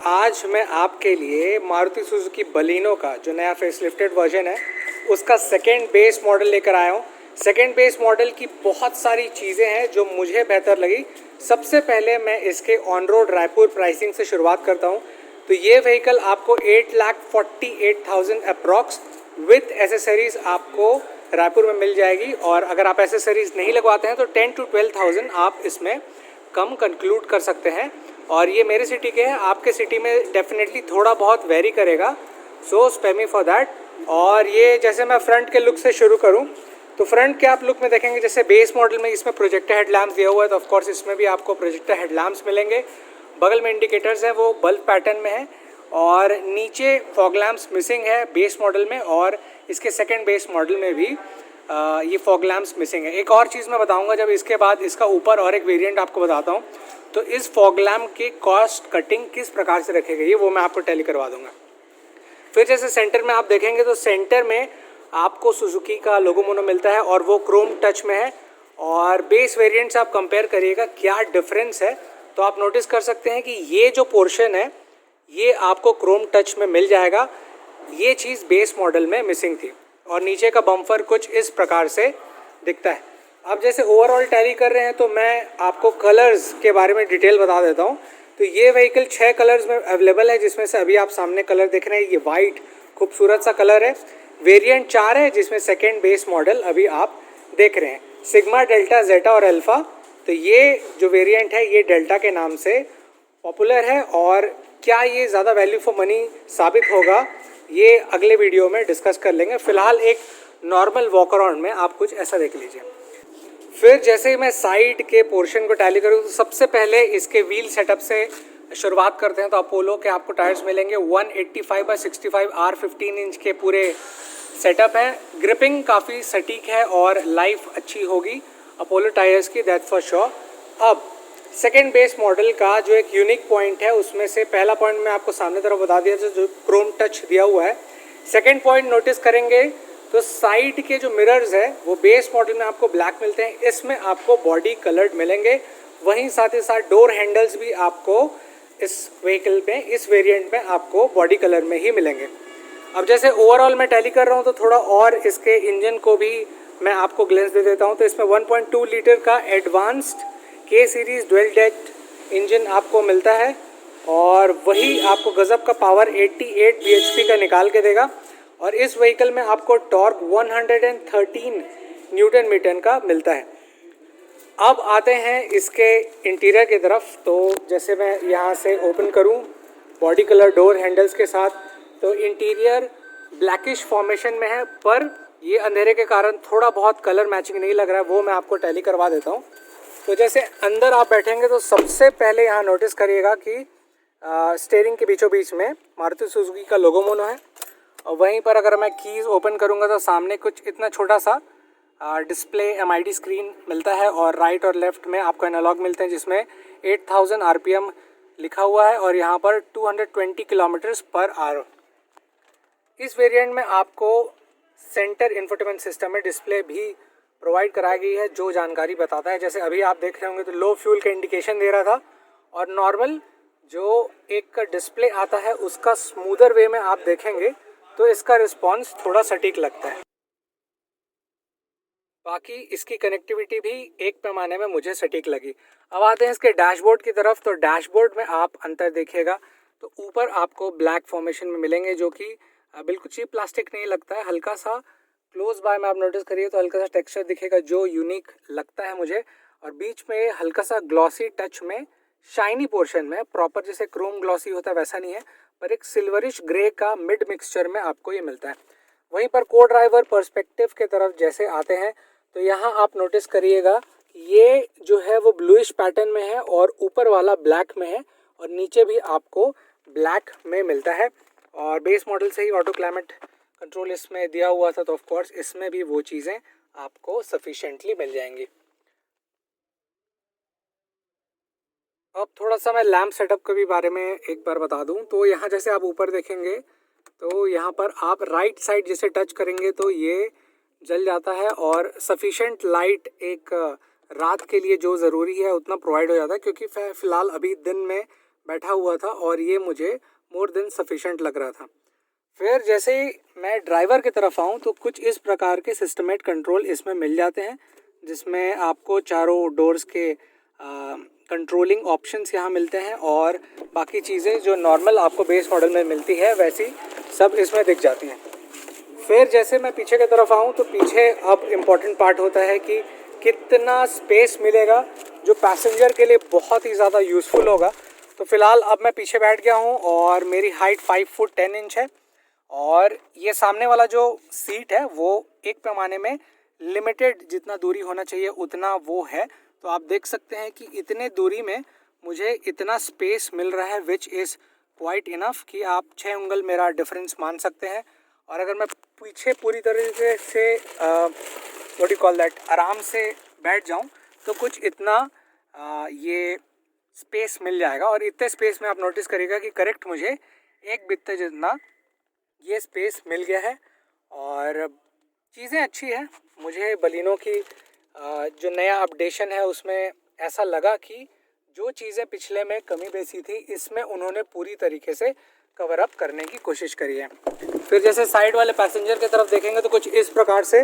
आज मैं आपके लिए मारुति सुजुकी बलिनो का जो नया फेसलिफ्टेड वर्जन है उसका सेकेंड बेस मॉडल लेकर आया हूँ। सेकेंड बेस मॉडल की बहुत सारी चीज़ें हैं जो मुझे बेहतर लगी। सबसे पहले मैं इसके ऑन रोड रायपुर प्राइसिंग से शुरुआत करता हूँ। तो ये व्हीकल आपको 8,48,000 अप्रॉक्स विथ एसेसरीज़ आपको रायपुर में मिल जाएगी, और अगर आप एसेसरीज़ नहीं लगवाते हैं तो 10 to 12,000 आप इसमें कम कंक्लूड कर सकते हैं। और ये मेरे सिटी के हैं, आपके सिटी में डेफिनेटली थोड़ा बहुत वेरी करेगा, सो स्पेयर मी फॉर दैट। और ये जैसे मैं फ्रंट के लुक से शुरू करूं तो फ्रंट के आप लुक में देखेंगे जैसे बेस मॉडल में इसमें प्रोजेक्टर हेडलैम्प्स दिया हुआ है, तो ऑफकोर्स इसमें भी आपको प्रोजेक्टर हेडलैम्प्स मिलेंगे। बगल में इंडिकेटर्स हैं वो बल्ब पैटर्न में है, और नीचे फॉग लैम्प्स मिसिंग है बेस मॉडल में, और इसके सेकेंड बेस मॉडल में भी ये फॉग लैम्प्स मिसिंग है। एक और चीज़ मैं बताऊंगा जब इसके बाद इसका ऊपर और एक वेरिएंट आपको बताता हूँ, तो इस फॉग लैम्प की कॉस्ट कटिंग किस प्रकार से रखी गई है वो मैं आपको टैली करवा दूंगा। फिर जैसे सेंटर में आप देखेंगे तो सेंटर में आपको सुजुकी का लोगो मोनो मिलता है और वो क्रोम टच में है। और बेस वेरिएंट से आप कंपेयर करिएगा क्या डिफरेंस है, तो आप नोटिस कर सकते हैं कि ये जो पोर्शन है ये आपको क्रोम टच में मिल जाएगा। ये चीज़ बेस मॉडल में मिसिंग थी। और नीचे का बम्पर कुछ इस प्रकार से दिखता है। अब जैसे ओवरऑल टैली कर रहे हैं तो मैं आपको कलर्स के बारे में डिटेल बता देता हूँ। तो ये व्हीकल 6 कलर्स में अवेलेबल है, जिसमें से अभी आप सामने कलर देख रहे हैं ये वाइट खूबसूरत सा कलर है। वेरिएंट 4 है जिसमें सेकेंड बेस मॉडल अभी आप देख रहे हैं, सिग्मा, डेल्टा, जेटा और अल्फ़ा। तो ये जो वेरिएंट है ये डेल्टा के नाम से पॉपुलर है, और क्या ये ज़्यादा वैल्यू फॉर मनी साबित होगा ये अगले वीडियो में डिस्कस कर लेंगे। फ़िलहाल एक नॉर्मल वॉक अराउंड में आप कुछ ऐसा देख लीजिए। फिर जैसे ही मैं साइड के पोर्शन को टैली करूँ तो सबसे पहले इसके व्हील सेटअप से शुरुआत करते हैं। तो अपोलो के आपको टायर्स मिलेंगे 185/65 R15 इंच के पूरे सेटअप है। ग्रिपिंग काफ़ी सटीक है और लाइफ अच्छी होगी अपोलो टायर्स की, दैट फॉर श्योर। अब सेकेंड बेस मॉडल का जो एक यूनिक पॉइंट है उसमें से पहला पॉइंट मैं आपको सामने तरफ बता दिया जो क्रोम टच दिया हुआ है। सेकेंड पॉइंट नोटिस करेंगे तो साइड के जो मिरर्स है वो बेस मॉडल में आपको ब्लैक मिलते हैं, इसमें आपको बॉडी कलर्ड मिलेंगे। वहीं साथ ही साथ डोर हैंडल्स भी आपको इस व्हीकल में, इस वेरिएंट में आपको बॉडी कलर में ही मिलेंगे। अब जैसे ओवरऑल मैं टैली कर रहा हूँ तो थोड़ा और इसके इंजन को भी मैं आपको ग्लेंस दे देता हूँ। तो इसमें 1.2 लीटर का एडवांस्ड के सीरीज़ डुअल जेट इंजन आपको मिलता है, और वही आपको गज़ब का पावर 88 bhp का निकाल के देगा। और इस व्हीकल में आपको टॉर्क 113 न्यूटन मीटर का मिलता है। अब आते हैं इसके इंटीरियर की तरफ। तो जैसे मैं यहाँ से ओपन करूँ बॉडी कलर डोर हैंडल्स के साथ, तो इंटीरियर ब्लैकिश फॉर्मेशन में है, पर ये अंधेरे के कारण थोड़ा बहुत कलर मैचिंग नहीं लग रहा है, वो मैं आपको टैली करवा देता हूँ। तो जैसे अंदर आप बैठेंगे तो सबसे पहले यहाँ नोटिस करिएगा कि स्टीयरिंग के बीचों बीच में मारुति सुजुकी का लोगो मोनो है। और वहीं पर अगर मैं कीज़ ओपन करूँगा तो सामने कुछ इतना छोटा सा डिस्प्ले MID स्क्रीन मिलता है, और राइट और लेफ़्ट में आपको एनालॉग मिलते हैं जिसमें 8000 RPM लिखा हुआ है, और यहाँ पर 220 km/h। इस वेरिएंट में आपको सेंटर इंफोटेनमेंट सिस्टम में डिस्प्ले भी प्रोवाइड कराई गई है जो जानकारी बताता है। जैसे अभी आप देख रहे होंगे तो लो फ्यूल का इंडिकेशन दे रहा था, और नॉर्मल जो एक डिस्प्ले आता है उसका स्मूदर वे में आप देखेंगे तो इसका रिस्पांस थोड़ा सटीक लगता है। बाकी इसकी कनेक्टिविटी भी एक पैमाने में मुझे सटीक लगी। अब आते हैं इसके डैशबोर्ड की तरफ। तो डैशबोर्ड में आप अंतर देखिएगा तो ऊपर आपको ब्लैक फॉर्मेशन में मिलेंगे जो कि बिल्कुल चीप प्लास्टिक नहीं लगता है। हल्का सा क्लोज बाय में आप नोटिस करिए तो हल्का सा टेक्सचर दिखेगा जो यूनिक लगता है मुझे, और बीच में हल्का सा ग्लॉसी टच में शाइनी पोर्शन में, प्रॉपर जैसे क्रोम ग्लॉसी होता है वैसा नहीं है, पर एक सिल्वरिश ग्रे का मिड मिक्सचर में आपको ये मिलता है। वहीं पर को ड्राइवर पर्सपेक्टिव के तरफ जैसे आते हैं तो यहाँ आप नोटिस करिएगा ये जो है वो ब्लूइश पैटर्न में है, और ऊपर वाला ब्लैक में है, और नीचे भी आपको ब्लैक में मिलता है। और बेस मॉडल से ही ऑटो क्लाइमेट कंट्रोल इसमें दिया हुआ था, तो ऑफ कोर्स इसमें भी वो चीज़ें आपको सफिशिएंटली मिल जाएंगी। अब थोड़ा सा मैं लैम्प सेटअप के भी बारे में एक बार बता दूं। तो यहाँ जैसे आप ऊपर देखेंगे तो यहाँ पर आप राइट साइड जैसे टच करेंगे तो ये जल जाता है, और सफिशेंट लाइट एक रात के लिए जो ज़रूरी है उतना प्रोवाइड हो जाता है, क्योंकि फ़िलहाल अभी दिन में बैठा हुआ था और ये मुझे मोर देन सफिशेंट लग रहा था। फिर जैसे ही मैं ड्राइवर की तरफ आऊँ तो कुछ इस प्रकार के सिस्टमेट कंट्रोल इसमें मिल जाते हैं, जिसमें आपको चारों डोर्स के कंट्रोलिंग ऑप्शंस यहाँ मिलते हैं और बाकी चीज़ें जो नॉर्मल आपको बेस मॉडल में मिलती है वैसी सब इसमें दिख जाती हैं। फिर जैसे मैं पीछे की तरफ आऊँ तो पीछे अब इम्पॉर्टेंट पार्ट होता है कि कितना स्पेस मिलेगा जो पैसेंजर के लिए बहुत ही ज़्यादा यूज़फुल होगा। तो फ़िलहाल अब मैं पीछे बैठ गया हूँ और मेरी हाइट 5 फुट 10 इंच है और ये सामने वाला जो सीट है वो एक पैमाने में लिमिटेड जितना दूरी होना चाहिए उतना वो है। तो आप देख सकते हैं कि इतने दूरी में मुझे इतना स्पेस मिल रहा है विच इज़ क्वाइट इनफ कि आप 6 उंगल मेरा डिफरेंस मान सकते हैं। और अगर मैं पीछे पूरी तरीके से व्हाट यू कॉल दैट आराम से बैठ जाऊं तो कुछ इतना ये स्पेस मिल जाएगा। और इतने स्पेस में आप नोटिस करिएगा कि करेक्ट मुझे एक बित्ते जितना ये स्पेस मिल गया है और चीज़ें अच्छी हैं। मुझे बलिनो की जो नया अपडेशन है उसमें ऐसा लगा कि जो चीज़ें पिछले में कमी बेसी थी इसमें उन्होंने पूरी तरीके से कवर अप करने की कोशिश करी है। फिर जैसे साइड वाले पैसेंजर की तरफ देखेंगे तो कुछ इस प्रकार से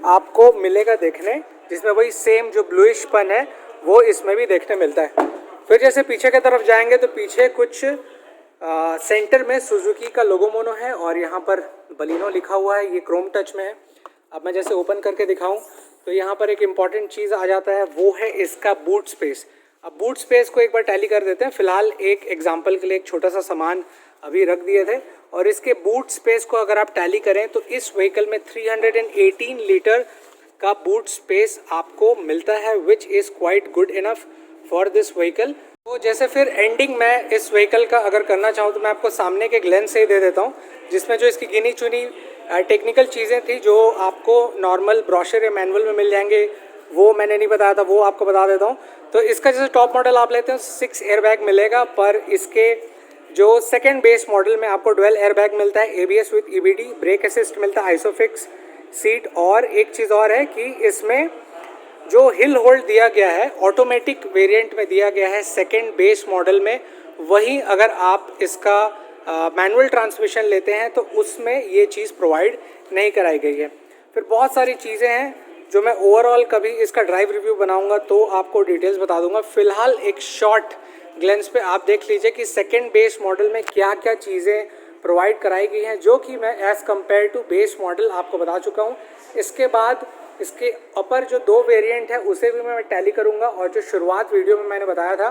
आपको मिलेगा देखने, जिसमें वही सेम जो ब्लूइशपन है वो इसमें भी देखने मिलता है। फिर जैसे पीछे की तरफ जाएंगे तो पीछे कुछ सेंटर में सुजुकी का लोगो मोनो है और यहाँ पर बलिनो लिखा हुआ है, ये क्रोम टच में है। अब मैं जैसे ओपन करके दिखाऊं तो यहाँ पर एक इम्पॉर्टेंट चीज़ आ जाता है, वो है इसका बूट स्पेस। अब बूट स्पेस को एक बार टैली कर देते हैं। फ़िलहाल एक एग्जांपल के लिए एक छोटा सा सामान अभी रख दिए थे और इसके बूट स्पेस को अगर आप टैली करें तो इस व्हीकल में 318 लीटर का बूट स्पेस आपको मिलता है which is quite good enough for this vehicle. तो जैसे फिर एंडिंग मैं इस व्हीकल का अगर करना चाहूँ तो मैं आपको सामने के ग्लेंस से ही दे देता हूँ, जिसमें जो इसकी गिनी चुनी टेक्निकल चीज़ें थी जो आपको नॉर्मल ब्रोशर या मैनुअल में मिल जाएंगे वो मैंने नहीं बताया था, वो आपको बता देता हूँ। तो इसका जैसे टॉप मॉडल आप लेते हैं 6 एयरबैग मिलेगा, पर इसके जो सेकंड बेस मॉडल में आपको डुअल एयरबैग मिलता है, ABS with EBD, brake assist मिलता है, आइसोफिक्स सीट। और एक चीज़ और है कि इसमें जो हिल होल्ड दिया गया है ऑटोमेटिक वेरिएंट में दिया गया है सेकंड बेस मॉडल में, वहीं अगर आप इसका मैनुअल ट्रांसमिशन लेते हैं तो उसमें ये चीज़ प्रोवाइड नहीं कराई गई है। फिर बहुत सारी चीज़ें हैं जो मैं ओवरऑल कभी इसका ड्राइव रिव्यू बनाऊंगा तो आपको डिटेल्स बता दूंगा। फ़िलहाल एक शॉर्ट ग्लेंस पे आप देख लीजिए कि सेकंड बेस मॉडल में क्या क्या चीज़ें प्रोवाइड कराई गई हैं, जो कि मैं as compare to base model आपको बता चुका हूँ। इसके बाद इसके अपर जो 2 वेरिएंट है उसे भी मैं टैली करूँगा और जो शुरुआत वीडियो में मैंने बताया था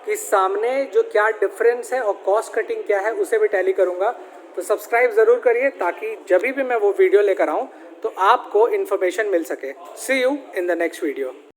कि सामने जो क्या डिफरेंस है और कॉस्ट कटिंग क्या है उसे भी टैली करूँगा। तो सब्सक्राइब ज़रूर करिए ताकि जब भी मैं वो वीडियो लेकर आऊँ तो आपको इन्फॉर्मेशन मिल सके। See you in the next video.